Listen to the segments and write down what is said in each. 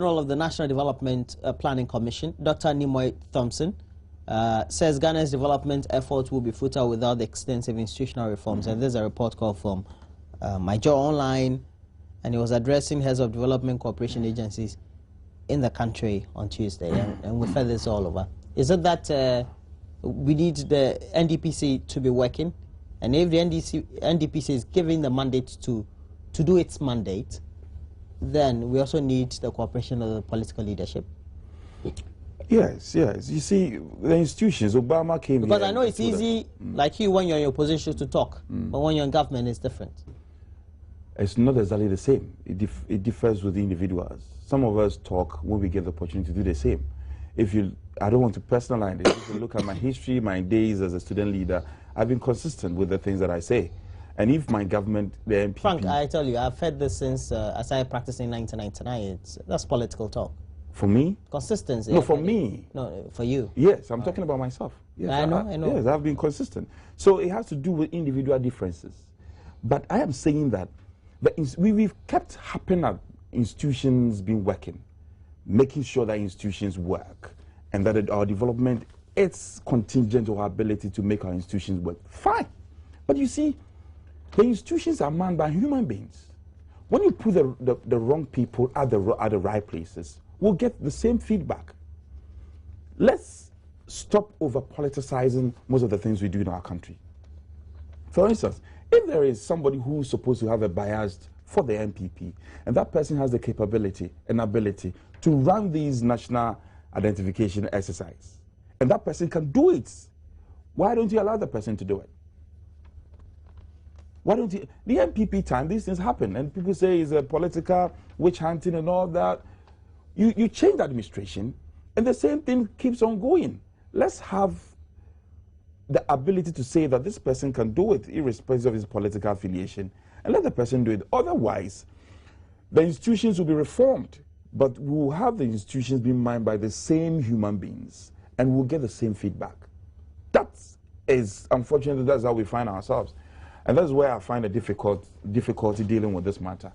General of the National Development Planning Commission, Dr. Nimoy Thompson, says Ghana's development efforts will be futile without the extensive institutional reforms. And there's a report called from Major Online, and he was addressing heads of development cooperation agencies in the country on Tuesday, and we've heard this all over. Is it that we need the NDPC to be working, and if the NDPC is giving the mandate to do its mandate, then we also need the cooperation of the political leadership? Yes, yes. You see, the institutions, Obama came because here. I know it's easy, like you, when you're in your position to talk, but when you're in government, it's different. It's not exactly the same. It differs with the individuals. Some of us talk when we get the opportunity to do the same. I don't want to personalize it. If you look at my history, my days as a student leader, I've been consistent with the things that I say. And if my government, the NPP... Frank, I tell you, I've heard this since I started practicing in 1999. That's political talk. For me? Consistency. No, for me. No, for you. Yes, I'm talking about myself. Yes, I know. Yes, I've been consistent. So it has to do with individual differences. But I am saying that we've kept happening at institutions being working, making sure that institutions work, and that our development is contingent to our ability to make our institutions work. Fine. But you see, the institutions are manned by human beings. When you put the wrong people at the right places, we'll get the same feedback. Let's stop over-politicizing most of the things we do in our country. For instance, if there is somebody who's supposed to have a bias for the NPP, and that person has the capability and ability to run these national identification exercise, and that person can do it, why don't you allow the person to do it? Why don't you? The NPP time, these things happen, and people say it's a political witch hunting and all that. You change the administration, and the same thing keeps on going. Let's have the ability to say that this person can do it irrespective of his political affiliation, and let the person do it. Otherwise, the institutions will be reformed, but we will have the institutions being manned by the same human beings, and we'll get the same feedback. That is, unfortunately, that's how we find ourselves. And that's where I find a difficulty dealing with this matter.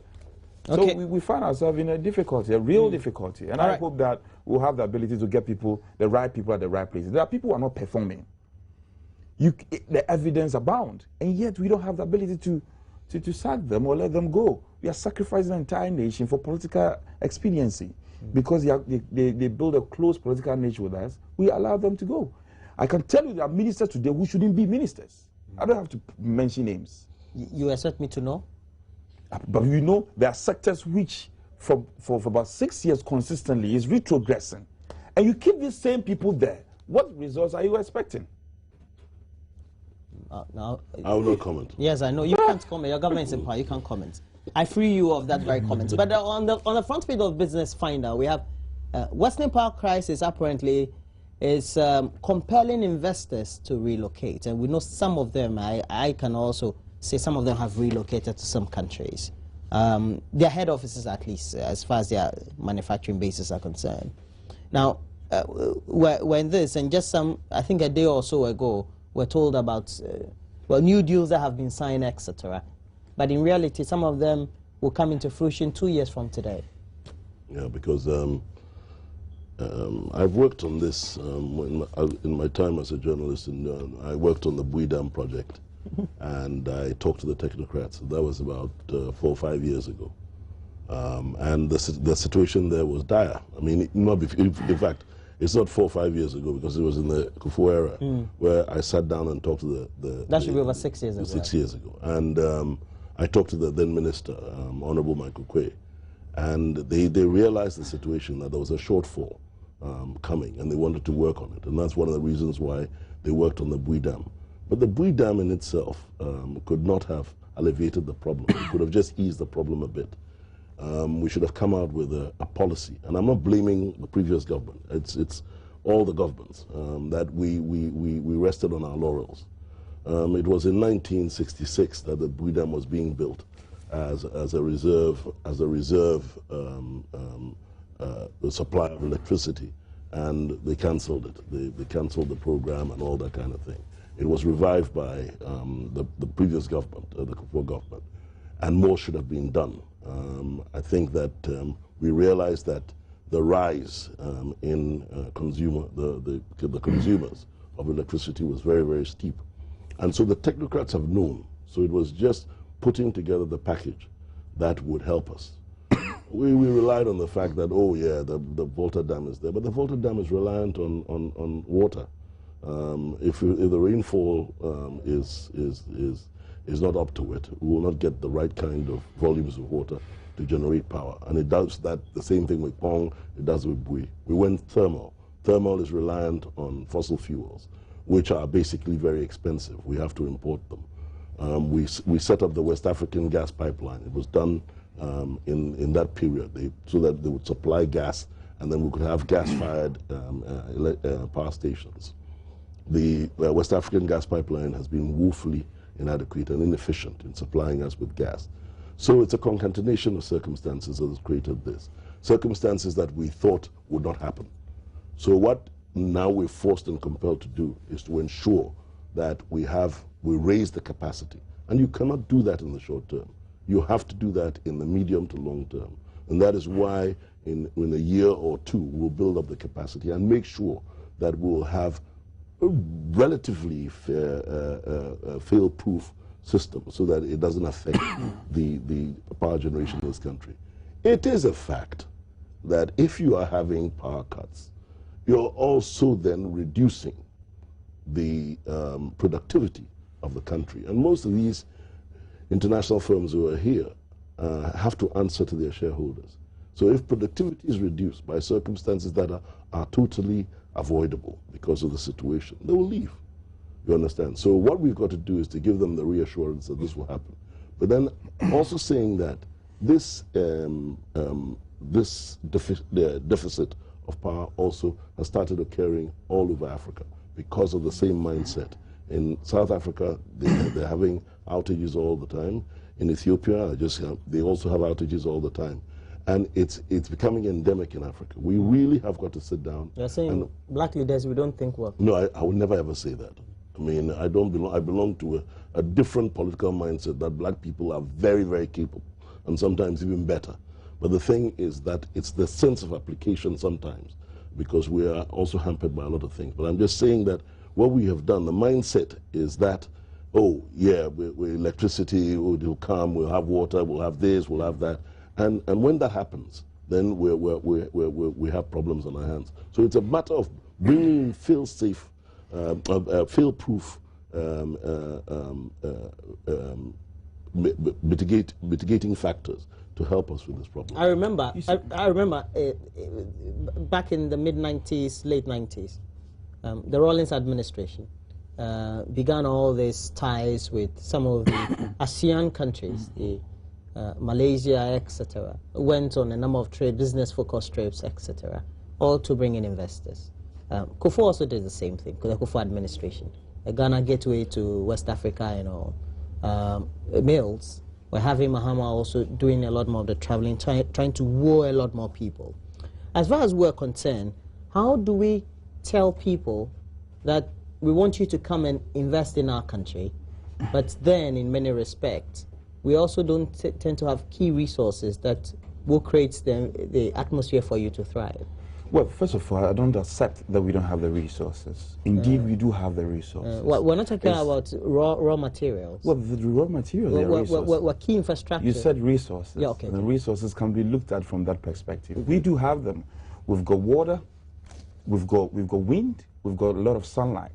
Okay. So we find ourselves in a difficulty, a real difficulty. And I hope that we'll have the ability to get the right people at the right places. There are people who are not performing. The evidence abound, and yet we don't have the ability to sack them or let them go. We are sacrificing the entire nation for political expediency. Because they build a close political nature with us, we allow them to go. I can tell you there are ministers today who shouldn't be ministers. I don't have to mention names. You expect me to know? But you know, there are sectors which, for about 6 years consistently, is retrogressing. And you keep these same people there. What results are you expecting? Now, I will not comment. Yes, I know. You can't comment. Your government is in power. You can't comment. I free you of that very comment. But on the front page of Business Finder, we have Western Power crisis apparently is compelling investors to relocate. And we know some of them, I can also say some of them have relocated to some countries. Their head offices, at least, as far as their manufacturing bases are concerned. Now, when this, and just I think a day or so ago, we're told about, new deals that have been signed, etc. But in reality, some of them will come into fruition 2 years from today. Yeah, because I've worked on this in my time as a journalist. I worked on the Bui Dam project, and I talked to the technocrats. That was about 4 or 5 years ago. And the situation there was dire. I mean, in fact, it's not 4 or 5 years ago, because it was in the Kufu era where I sat down and talked to That should be over 6 years ago. 6 years ago. And I talked to the then minister, Honorable Michael Quay, and they realized the situation, that there was a shortfall coming, and they wanted to work on it. And that's one of the reasons why they worked on the Bui Dam. But the Bui Dam in itself could not have alleviated the problem. It could have just eased the problem a bit. We should have come out with a policy, and I'm not blaming the previous government. It's all the governments that we rested on our laurels. It was in 1966 that the Bui Dam was being built as a reserve supply of electricity, and they cancelled it. They cancelled the program and all that kind of thing. It was revived by the previous government, the Kufuor government, and more should have been done. I think that we realized that the rise in the consumers of electricity was very, very steep. And so the technocrats have known. So it was just putting together the package that would help us. We relied on the fact that, oh yeah, the Volta Dam is there, but the Volta Dam is reliant on water. If the rainfall is not up to it, we will not get the right kind of volumes of water to generate power. And it does that, the same thing with Pong, it does with Bui. We went thermal. Thermal is reliant on fossil fuels, which are basically very expensive. We have to import them. We set up the West African gas pipeline. It was done in that period so that they would supply gas, and then we could have gas-fired power stations. The West African gas pipeline has been woefully inadequate and inefficient in supplying us with gas. So it's a concatenation of circumstances that has created this. Circumstances that we thought would not happen. So what now we're forced and compelled to do is to ensure that we raise the capacity. And you cannot do that in the short term. You have to do that in the medium to long term. And that is why in a year or two, we'll build up the capacity and make sure that we'll have a relatively fail-proof system so that it doesn't affect the power generation in this country. It is a fact that if you are having power cuts, you're also then reducing the productivity of the country. And most of these international firms who are here have to answer to their shareholders. So if productivity is reduced by circumstances that are totally avoidable because of the situation, they will leave. You understand? So what we've got to do is to give them the reassurance that this will happen. But then also saying that this deficit of power also has started occurring all over Africa because of the same mindset. In South Africa, they're having outages all the time. In Ethiopia, they also have outages all the time. And it's becoming endemic in Africa. We really have got to sit down. You're saying black leaders, we don't think well. No, I would never ever say that. I mean, I belong to a different political mindset that black people are very, very capable, and sometimes even better. But the thing is that it's the sense of application sometimes, because we are also hampered by a lot of things. But I'm just saying that what we have done, the mindset is that, oh, yeah, we're electricity, it'll come, we'll have water, we'll have this, we'll have that. And when that happens, then we have problems on our hands. So it's a matter of bringing fail-safe, fail-proof mitigating factors to help us with this problem. I remember back in the mid-90s, late 90s, the Rawlings administration began all these ties with some of the ASEAN countries, the Malaysia, etc. Went on a number of business-focused trips, etc., all to bring in investors. Kufuor also did the same thing, the Kufuor administration. The Ghana Gateway to West Africa and all. Mills were having Mahama also doing a lot more of the traveling, trying to woo a lot more people. As far as we're concerned, how do we tell people that we want you to come and invest in our country, but then in many respects, we also don't tend to have key resources that will create the atmosphere for you to thrive? Well, first of all, I don't accept that we don't have the resources. Indeed, we do have the resources. We're not talking about raw materials. Well, the raw materials are resources. We're key infrastructure. You said resources. Yeah, okay. And the resources can be looked at from that perspective. We do have them. We've got water, we've got wind, we've got a lot of sunlight.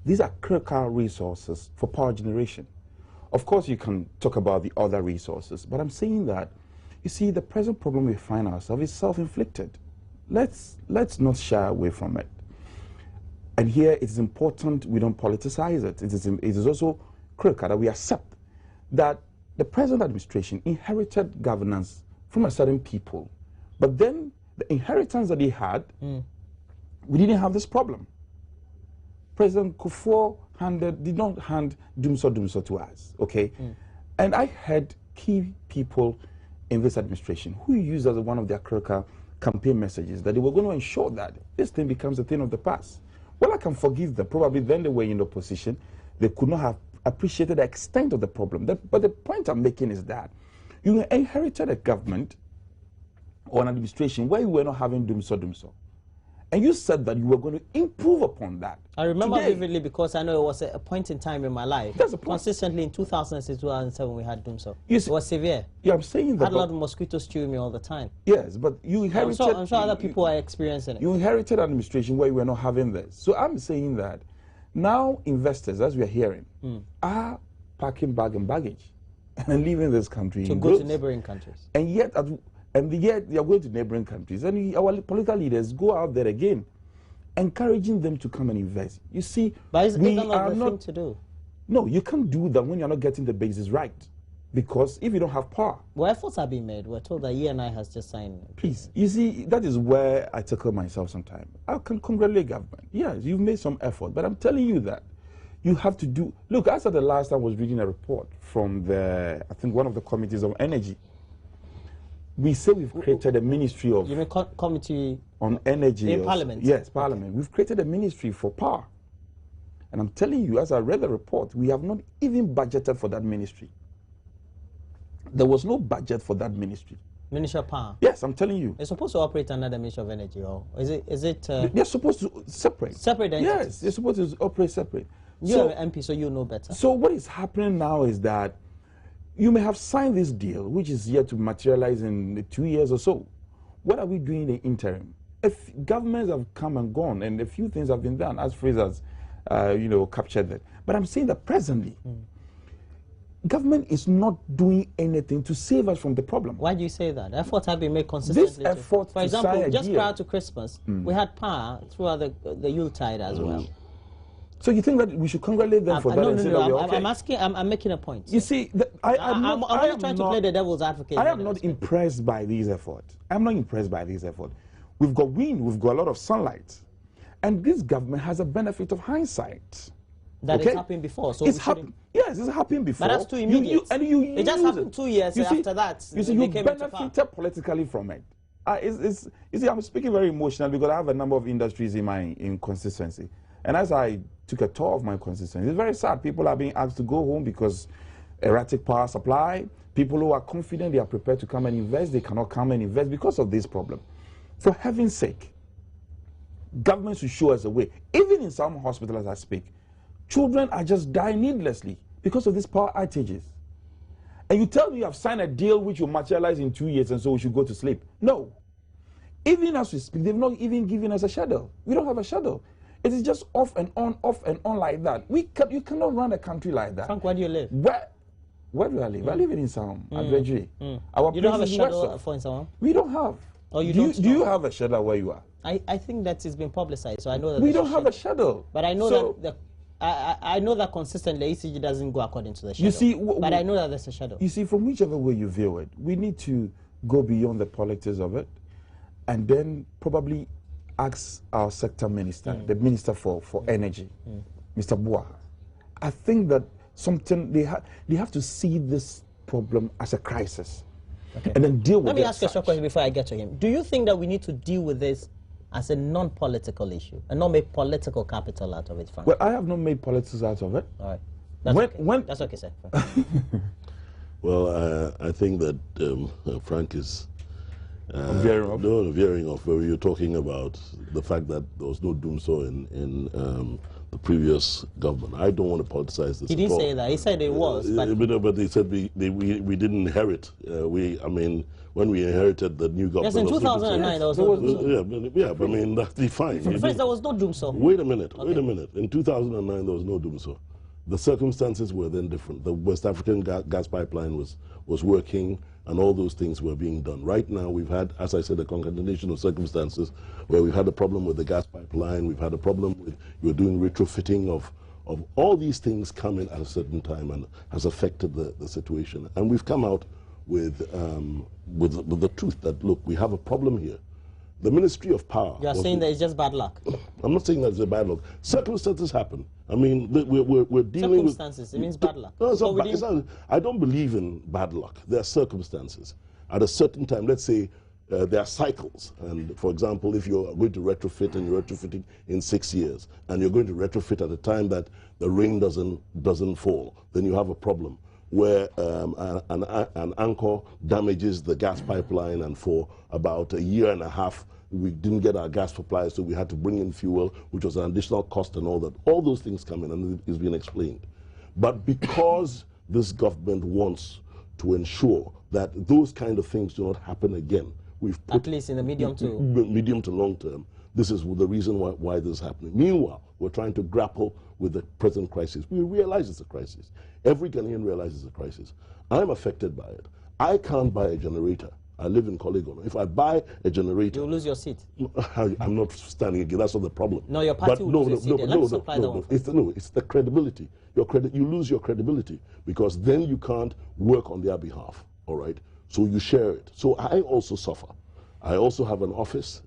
These are critical resources for power generation. Of course, you can talk about the other resources, but I'm saying that, you see, the present problem we find ourselves is self-inflicted. Let's not shy away from it. And here it is important we don't politicize it. It is also critical that we accept that the present administration inherited governance from a certain people. But then the inheritance that they had, we didn't have this problem. President Kufuor did not hand Dumso to us, okay? And I had key people in this administration who used as one of their critical campaign messages that they were going to ensure that this thing becomes a thing of the past. Well, I can forgive them. Probably then they were in opposition. They could not have appreciated the extent of the problem. But the point I'm making is that you inherited a government or an administration where you were not having dumso. And you said that you were going to improve upon that. I remember Today, vividly because I know it was a point in time in my life. That's a point. Consistently in 2006, 2007, we had Doomso. You It see- was severe. Yeah, I'm saying I that. had a lot of mosquitoes chewing me all the time. Yes, but you inherited. I'm sure other people are experiencing it. You inherited an administration where you were not having this. So I'm saying that now investors, as we are hearing, are packing bag and baggage and leaving this country To in go to groups. neighboring countries. And yet they are going to neighboring countries. And our political leaders go out there again, encouraging them to come and invest. You see, But is we that not are the thing not. to do? No, you can't do that when you're not getting the basics right. Because if you don't have power, Well, efforts are being made. We're told that E&I has just signed. please, you see, that is where I tackle myself sometimes. I can congratulate government. Yes, you've made some effort, but I'm telling you that you have to do. Look, I said the last time I was reading a report from I think one of the committees of energy. We say we've created a ministry of You mean committee on energy. in or- Parliament? Yes, Parliament. We've created a ministry for power. And I'm telling you, as I read the report, we have not even budgeted for that ministry. There was no budget for that ministry. Ministry of Power? Yes, I'm telling you. It's supposed to operate under the Ministry of Energy, or is it They're supposed to separate. separate entities? Yes, they're supposed to operate separate. You're an MP, so you know better. So what is happening now is that you may have signed this deal, which is yet to materialize in 2 years or so. What are we doing in the interim? If governments have come and gone, and a few things have been done, as Fraser's, captured that. But I'm saying that presently, government is not doing anything to save us from the problem. Why do you say that? Efforts have been made consistently. effort For to example, sign a just deal- prior to Christmas, we had power throughout the Yuletide as well. So you think that we should congratulate them for that? No, and say that we're okay? I'm asking. I'm making a point. You see, I'm am only trying to play the devil's advocate. I in am that not respect. impressed by these efforts. I'm not impressed by these efforts. We've got wind, we've got a lot of sunlight. And this government has a benefit of hindsight. That okay? it's happened before, so It's we shouldn't. yes, it's happened before. But that's too immediate. It just use happened 2 years You see- after that. You see, they you came into power. benefited politically from it. You see, I'm speaking very emotional because I have a number of industries in constituency. And as I took a tour of my constituency, it's very sad. People are being asked to go home because erratic power supply. People who are confident they are prepared to come and invest, they cannot come and invest because of this problem. For heaven's sake, government should show us a way. Even in some hospitals as I speak, children are just dying needlessly because of these power outages. And you tell me you have signed a deal which will materialize in 2 years and so we should go to sleep. No. Even as we speak, they've not even given us a schedule. We don't have a schedule. It is just off and on like that. You cannot run a country like that. Frank, where do you live? Where do I live? I live in Insawam, Adredri. Our You don't have a place is schedule West. for Insawam? We don't have. Oh, you do don't do you know? have a schedule where you are? I think that it's been publicized, so I know that We there's don't have a schedule. But I know So- that I know that consistently ECG doesn't go according to the schedule. You see, but I know that there's a schedule. You see, from whichever way you view it, we need to go beyond the politics of it and then probably ask our sector minister, the minister for energy, Mr. Bua. I think that they have to see this problem as a crisis and then deal with it. Let me ask you a as short such. question before I get to him. Do you think that we need to deal with this as a non-political issue and not make political capital out of it, Frank? Well, I have not made politics out of it. All right. That's okay. That's okay, sir. Well, I think that Frank is Veering off? veering off. Where you're talking about the fact that there was no doomso in the previous government. I don't want to politicize this. He didn't at all. say that. He said it was. But they said we didn't inherit. When we inherited the new government. Yes, in of 2009 there was There no was doomso. Yeah, but I mean that's fine. First, there was no doomso. Wait a minute. In 2009, there was no doomso. The circumstances were then different. The West African gas pipeline was working, and all those things were being done. Right now, we've had, as I said, a concatenation of circumstances where we've had a problem with the gas pipeline. We've had a problem with you're doing retrofitting of all these things coming at a certain time and has affected the situation. And we've come out with the truth that look, we have a problem here. The Ministry of Power. You are saying that it's just bad luck. I'm not saying that it's a bad luck. Circumstances happen. I mean, we're dealing with... Circumstances, it means bad luck. No, So we it's not, I don't believe in bad luck. There are circumstances. At a certain time, let's say there are cycles. And for example, if you're going to retrofit and you're retrofitting in 6 years, and you're going to retrofit at a time that the rain doesn't fall, then you have a problem. where an anchor damages the gas pipeline, and for about a year and a half, we didn't get our gas supply, so we had to bring in fuel, which was an additional cost and all that. All those things come in, and it's been explained. But because this government wants to ensure that those kind of things do not happen again, we've put, at least in the medium to long term, this is the reason why this is happening. Meanwhile, we're trying to grapple with the present crisis. We realize it's a crisis. Every Ghanaian realizes it's a crisis. I'm affected by it. I can't buy a generator. I live in Collegon. If I buy a generator, you'll lose your seat. I'm not standing again. That's not the problem. No, your party will lose your seat. It's the credibility. You lose your credibility because then you can't work on their behalf. All right. So you share it. So I also suffer. I also have an office.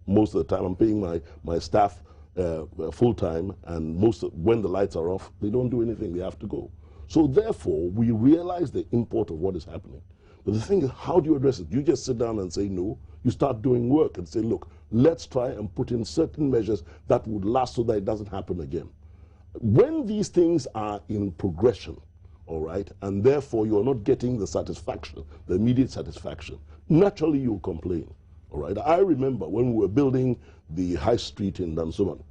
Most of the time, I'm paying my staff full time, and when the lights are off, they don't do anything. They have to go. So therefore, we realize the import of what is happening. But the thing is, how do you address it? You just sit down and say no. You start doing work and say, look, let's try and put in certain measures that would last so that it doesn't happen again. When these things are in progression, all right, and therefore you're not getting the satisfaction, the immediate satisfaction, naturally you'll complain, all right? I remember when we were building the high street in Dansoman,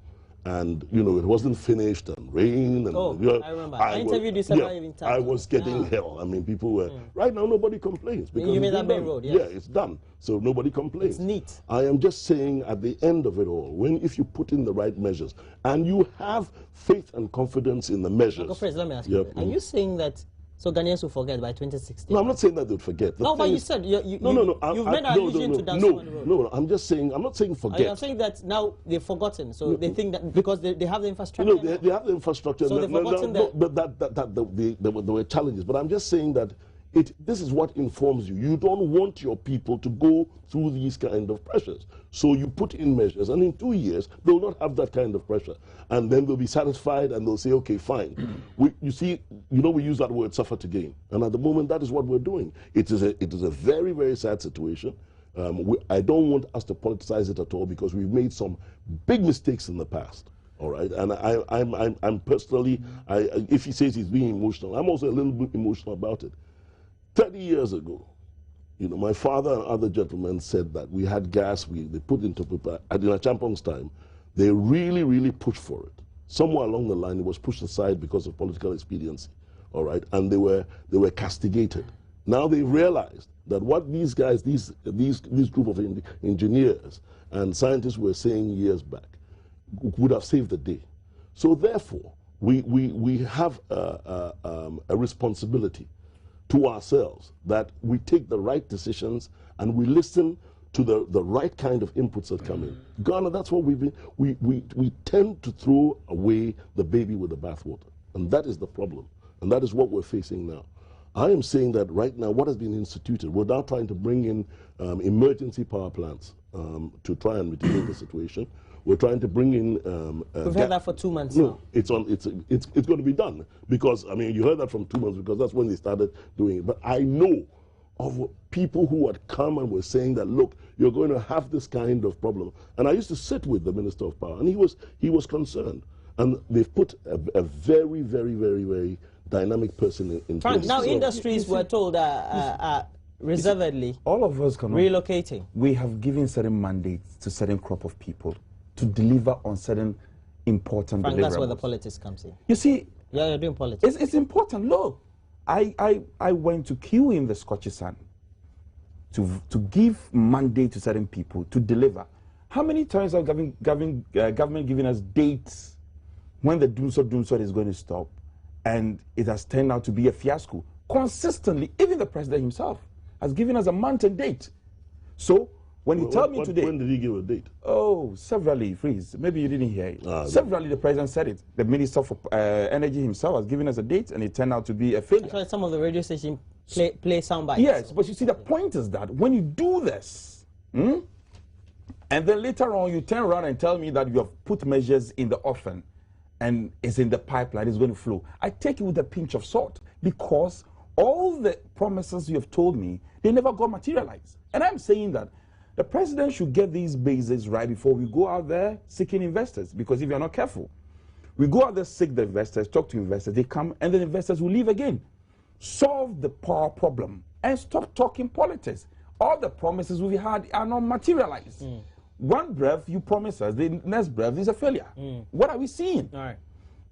and it wasn't finished, and rain, and I remember. I interviewed you several times. I was getting hell. I mean, people were right now. Nobody complains because you mean that main road? Yes. Yeah, it's done, so nobody complains. It's neat. I am just saying, at the end of it all, if you put in the right measures and you have faith and confidence in the measures. Uncle Fritz, let me ask you: are you saying that? So Ghanaians will forget by 2016? No, I'm not saying that they'll forget. No, but you said you've made an allusion to Dansoman Road. No, I'm just saying, I'm not saying forget. I'm saying that now they've forgotten, so they think that because they have the infrastructure. They have the infrastructure. So they've forgotten that. There were challenges, but I'm just saying that this is what informs you. You don't want your people to go through these kind of pressures. So you put in measures, and in 2 years, they'll not have that kind of pressure. And then they'll be satisfied, and they'll say, okay, fine. We use that word, suffer to gain. And at the moment, that is what we're doing. It is a very, very sad situation. I don't want us to politicize it at all because we've made some big mistakes in the past. All right, and I'm personally, if he says he's being emotional, I'm also a little bit emotional about it. 30 years ago, my father and other gentlemen said that we had gas, they put into paper. In Achampong's time, they really, really pushed for it. Somewhere along the line, it was pushed aside because of political expediency, all right? And they were castigated. Now they realized that what these guys, these group of engineers and scientists were saying years back would have saved the day. So therefore, we have a responsibility to ourselves that we take the right decisions and we listen to the right kind of inputs that come in. Ghana, that's what we tend to throw away the baby with the bathwater. And that is the problem. And that is what we're facing now. I am saying that right now, what has been instituted, we're now trying to bring in emergency power plants to try and mitigate the situation. We're trying to bring in. We've heard that for 2 months now. It's going to be done because you heard that from 2 months because that's when they started doing it. But I know of people who had come and were saying that, look, you're going to have this kind of problem. And I used to sit with the Minister of Power, and he was concerned. And they've put a very, very, very, very dynamic person in Frank, place. now industries were told reservedly all of us cannot relocating. We have given certain mandates to certain crop of people to deliver on certain important Frank, deliverables. that's where the politics comes in. You see, yeah, you're doing politics. It's important. Look, I went to queue in the Scottish Sun to give mandate to certain people to deliver. How many times have government given us dates when the Doomsor is going to stop, and it has turned out to be a fiasco? Consistently, even the president himself has given us a month and date. So when you tell me today... When did he give a date? Oh, severally, Freeze. Maybe you didn't hear it. Severally, the president said it. The Minister for Energy himself has given us a date, and it turned out to be a failure. That's why some of the radio stations play sound bites. Yes, but you see, the point is that when you do this, and then later on you turn around and tell me that you have put measures in the offing, and it's in the pipeline, it's going to flow, I take it with a pinch of salt, because all the promises you have told me, they never got materialized. And I'm saying that the president should get these bases right before we go out there seeking investors, because if you're not careful, we go out there, seek the investors, talk to investors, they come, and then investors will leave again. solve the power problem and stop talking politics. All the promises we've had are not materialized. One breath you promise us, the next breath is a failure. What are we seeing? All right.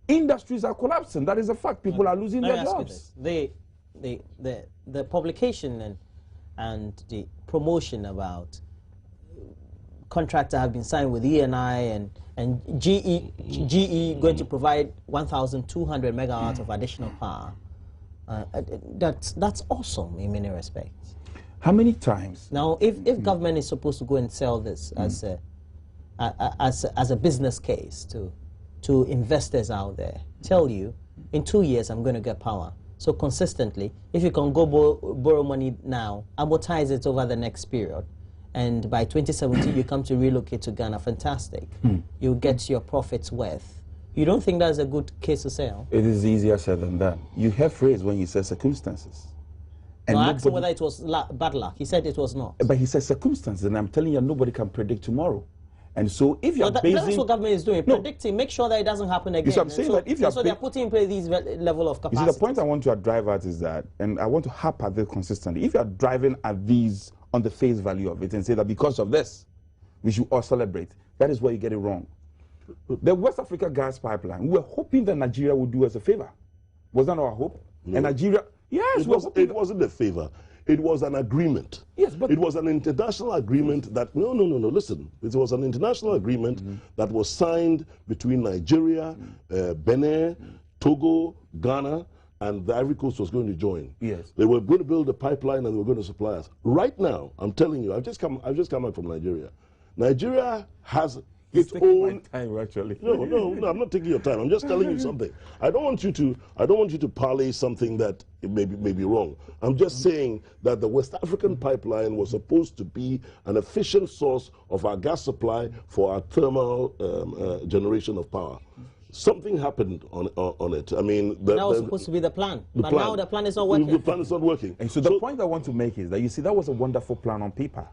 Industries are collapsing. That is a fact. People are losing their jobs. The publication and the promotion about contracts that have been signed with ENI and GE going to provide 1,200 megawatts of additional power. That's awesome in many respects. How many times? Now, if government is supposed to go and sell this as a business case to investors out there, tell you, in 2 years I'm going to get power. So consistently, if you can go borrow money now, amortize it over the next period, and by 2017 you come to relocate to Ghana, fantastic. You get your profits worth. You don't think that's a good case to sell? It is easier said than done. You have phrase when you say circumstances. And I asked him whether it was bad luck. He said it was not. But he said circumstances, and I'm telling you, nobody can predict tomorrow. And so if you're basing... That's what government is doing, predicting, make sure that it doesn't happen again. So I'm saying that if you're... So they're putting in place these level of capacity. You see, the point I want to drive at is that, and I want to harp at this consistently, if you're driving at these on the face value of it and say that because of this, we should all celebrate, that is where you get it wrong. The West Africa gas pipeline, we were hoping that Nigeria would do us a favor. Was that our hope? No. And Nigeria... Yes, it wasn't a favor. It was an agreement. Yes, but it was an international agreement that no. Listen, it was an international agreement that was signed between Nigeria, Benin, Togo, Ghana, and the Ivory Coast was going to join. Yes, they were going to build a pipeline and they were going to supply us. Right now, I'm telling you, I've just come back from Nigeria. Nigeria has its own time, actually. No, I'm not taking your time. I'm just telling you something. I don't want you to parlay something that may be wrong. I'm just saying that the West African pipeline was supposed to be an efficient source of our gas supply for our thermal generation of power. Something happened on it. I mean, that was supposed to be the plan. Now the plan is not working. The plan is not working. And so the point I want to make is that, you see, that was a wonderful plan on paper.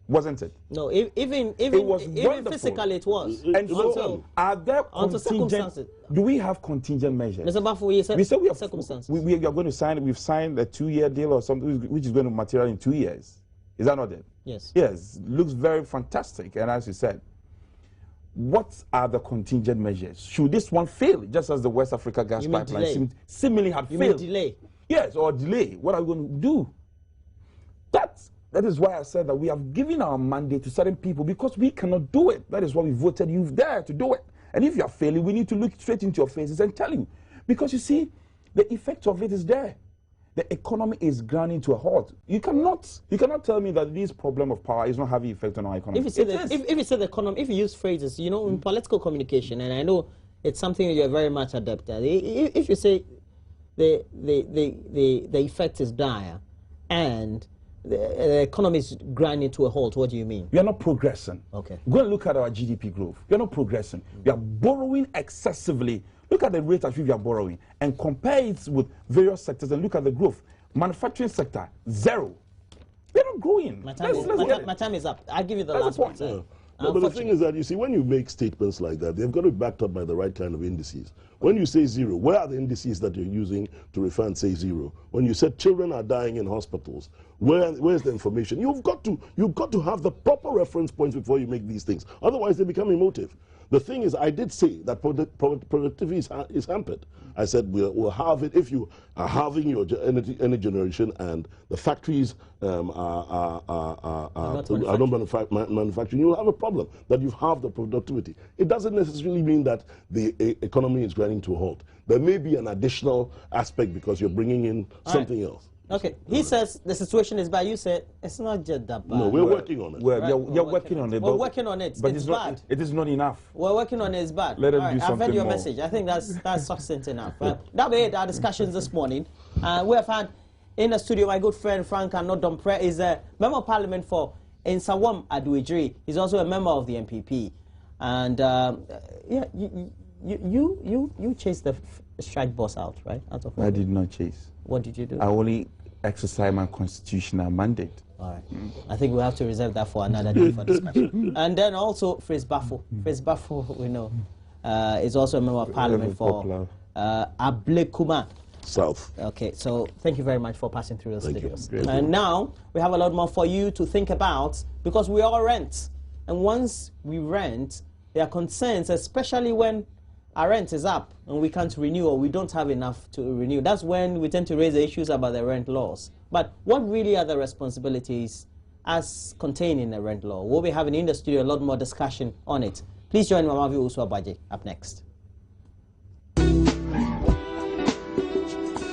Wasn't it? No, even physically it was. And so, are there contingent? Do we have contingent measures? Mr. Bafo, you said we have circumstances. We are going to sign. We've signed a 2-year deal or something, which is going to materialize in 2 years. Is that not it? Yes. Yes. Looks very fantastic. And as you said, what are the contingent measures? Should this one fail, just as the West Africa gas pipeline seemingly had failed? You mean delay? Yes, or delay. What are we going to do? That is why I said that we have given our mandate to certain people because we cannot do it. That is why we voted you there to do it. And if you are failing, we need to look straight into your faces and tell you. Because you see, the effect of it is there. The economy is grinding to a halt. You cannot tell me that this problem of power is not having effect on our economy. If you say the economy, if you use phrases, you know, in political communication, and I know it's something you're very much adept at. If you say the effect is dire and the economy is grinding to a halt, what do you mean? We are not progressing. Okay. Go and look at our GDP growth. We are not progressing. We are borrowing excessively. Look at the rate at which we are borrowing and compare it with various sectors and look at the growth. Manufacturing sector, 0. We are not growing. My time is up. I'll give you the last one. No, but the thing is that, you see, when you make statements like that, they've got to be backed up by the right kind of indices. When you say 0, where are the indices that you're using to refer and say 0? When you said children are dying in hospitals, where's the information? You've got to have the proper reference points before you make these things. Otherwise, they become emotive. The thing is, I did say that productivity is hampered. I said we'll have it if you are halving your energy generation and the factories are not manufacturing. You'll have a problem that you've halved the productivity. It doesn't necessarily mean that the economy is grinding to a halt. There may be an additional aspect because you're bringing in something else. Okay, he says the situation is bad. You said it's not just that bad. No, we're working on it. You're working on it. We're working on it. But it's bad. It is not enough. We're working on it. It's bad. Let them do something I've heard your more. message. I think that's succinct enough. That way, our discussions this morning. We have had in the studio my good friend Frank Anodompre is a member of Parliament for Nsawam Aduejiri. He's also a member of the MPP, and yeah, you chased the strike boss out, right? Out of I did not chase. What did you do? I only exercise my constitutional mandate. All right. I think we have to reserve that for another day for discussion. And then also Fritz Bafo. Fritz Bafo, we know, is also a member of Parliament for Ablekuma. south. Okay, so thank you very much for passing through the Thank you. studios. Great. And now we have a lot more for you to think about, because we all rent. And once we rent, there are concerns, especially when our rent is up and we can't renew or we don't have enough to renew. That's when we tend to raise the issues about the rent laws. But what really are the responsibilities as contained in the rent law? We'll be having in the studio a lot more discussion on it. Please join Mama View Uswa Baje up next.